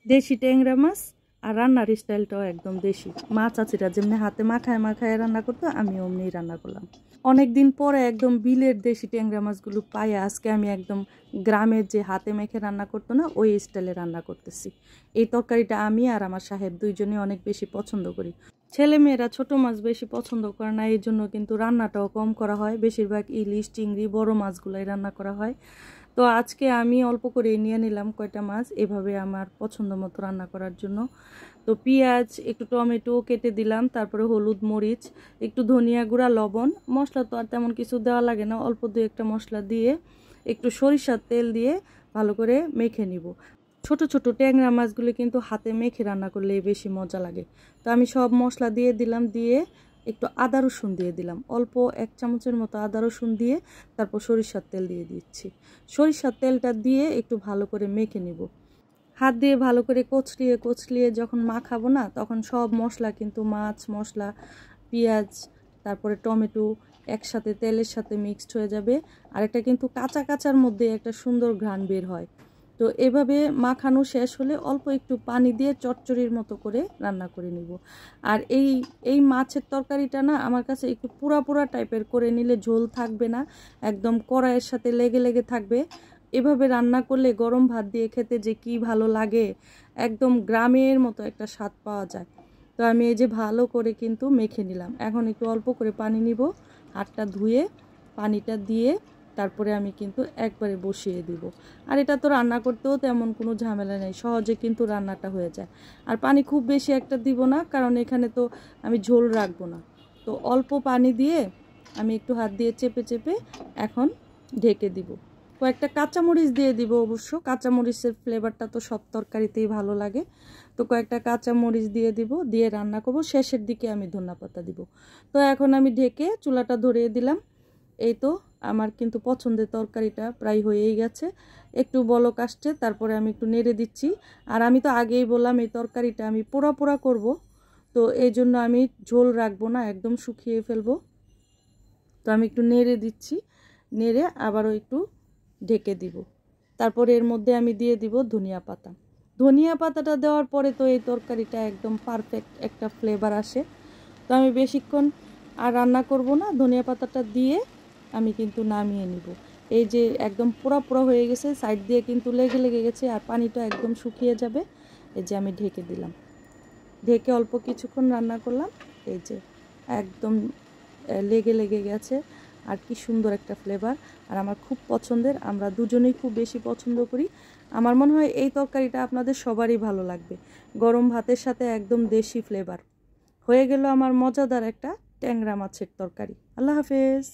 দেশি ট্যাংরা মাছ আর রান্নার স্টাইলটাও একদম দেশি। মা চাচিরা যেমনি হাতে মাখায় মাখায় রান্না করতো, আমি অমনি রান্না করলাম। অনেকদিন পরে একদম বিলের দেশি ট্যাংরা মাছগুলো পাই আজকে আমি একদম গ্রামের যে হাতে মেখে রান্না করতো না, ওই স্টাইলে রান্না করতেছি। এই তরকারিটা আমি আর আমার সাহেব দুইজনই অনেক বেশি পছন্দ করি। ছেলে মেয়েরা ছোট মাছ বেশি পছন্দ করে না, এই জন্য কিন্তু রান্নাটাও কম করা হয়। বেশিরভাগ ইলিশ, চিংড়ি, বড় মাছগুলাই রান্না করা হয়। তো আজকে আমি অল্প করে নিয়ে নিলাম কয়টা মাছ, এভাবে আমার পছন্দ মতো রান্না করার জন্য। তো পেঁয়াজ, একটু টমেটো কেটে দিলাম, তারপরে হলুদ, মরিচ, একটু ধনিয়া গুঁড়া, লবণ। মশলা তো আর তেমন কিছু দেওয়া লাগে না, অল্প দু একটা মশলা দিয়ে একটু সরিষার তেল দিয়ে ভালো করে মেখে নিব। ছোট ছোট ট্যাংরা মাছগুলো কিন্তু হাতে মেখে রান্না করলে বেশি মজা লাগে। তো আমি সব মশলা দিয়ে দিলাম, দিয়ে একটু আদা রসুন দিয়ে দিলাম, অল্প 1 চামচের মতো আদা রসুন দিয়ে তারপর সরিষার তেল দিয়ে দিচ্ছি। সরিষার তেলটা দিয়ে একটু ভালো করে মেখে নিব। হাত দিয়ে ভালো করে কচলিয়ে কচলিয়ে যখন মাখাবো না, তখন সব মশলা কিন্তু মাছ মশলা, পেঁয়াজ, তারপরে টমেটো একসাথে তেলের সাথে মিক্সড হয়ে যাবে। আর এটা কিন্তু কাঁচা কাঁচার মধ্যে একটা সুন্দর ঘ্রাণ বের হয়। তো এভাবে মাখানো শেষ হলে অল্প একটু পানি দিয়ে চচ্চড়ির মতো করে রান্না করে নিব। আর এই মাছের তরকারিটা না আমার কাছে একটু পুরা পুরা টাইপের করে নিলে ঝোল থাকবে না, একদম কড়াইয়ের সাথে লেগে লেগে থাকবে। এভাবে রান্না করলে গরম ভাত দিয়ে খেতে যে কি ভালো লাগে, একদম গ্রামের মতো একটা স্বাদ পাওয়া যায়। তো আমি এই যে ভালো করে কিন্তু মেখে নিলাম। এখন একটু অল্প করে পানি নিব, হাতটা ধুয়ে পানিটা দিয়ে তারপরে আমি কিন্তু একবারে বসিয়ে দিব। আর এটা তো রান্না করতেও তেমন কোনো ঝামেলা নেই, সহজে কিন্তু রান্নাটা হয়ে যায়। আর পানি খুব বেশি একটা দিব না, কারণ এখানে তো আমি ঝোল রাখবো না। তো অল্প পানি দিয়ে আমি একটু হাত দিয়ে চেপে চেপে এখন ঢেকে দিব। কয়েকটা কাঁচামরিচ দিয়ে দিব, অবশ্য কাঁচামরিচের ফ্লেভারটা তো সব তরকারিতেই ভালো লাগে। তো কয়েকটা কাঁচামরিচ দিয়ে দিব, দিয়ে রান্না করব। শেষের দিকে আমি ধনেপাতা দিব। তো এখন আমি ঢেকে চুলাটা ধরিয়ে দিলাম। এই তো আমার কিন্তু পছন্দের তরকারিটা প্রায় হয়েই গেছে, একটু বলক আসছে, তারপরে আমি একটু নেড়ে দিচ্ছি। আর আমি তো আগেই বললাম এই তরকারিটা আমি পোড়া পোড়া করব, তো এই জন্য আমি ঝোল রাখবো না, একদম শুকিয়ে ফেলবো। তো আমি একটু নেড়ে দিচ্ছি, নেড়ে আবারও একটু ঢেকে দিব। তারপরে এর মধ্যে আমি দিয়ে দিব ধনিয়া পাতা। ধনিয়া পাতাটা দেওয়ার পরে তো এই তরকারিটা একদম পারফেক্ট একটা ফ্লেভার আসে। তো আমি বেশিক্ষণ আর রান্না করব না, ধনিয়া পাতাটা দিয়ে আমি কিন্তু নামিয়ে নিব। এই যে একদম পোড়া পোড়া হয়ে গেছে, সাইড দিয়ে কিন্তু লেগে লেগে গেছে, আর পানিটা একদম শুকিয়ে যাবে। এই যে আমি ঢেকে দিলাম, ঢেকে অল্প কিছুক্ষণ রান্না করলাম। এই যে একদম লেগে লেগে গেছে, আর কি সুন্দর একটা ফ্লেভার। আর আমার খুব পছন্দের, আমরা দুজনেই খুব বেশি পছন্দ করি। আমার মনে হয় এই তরকারিটা আপনাদের সবারই ভালো লাগবে। গরম ভাতের সাথে একদম দেশি ফ্লেভার হয়ে গেল আমার মজাদার একটা ট্যাংরা মাছের তরকারি। আল্লাহ হাফেজ।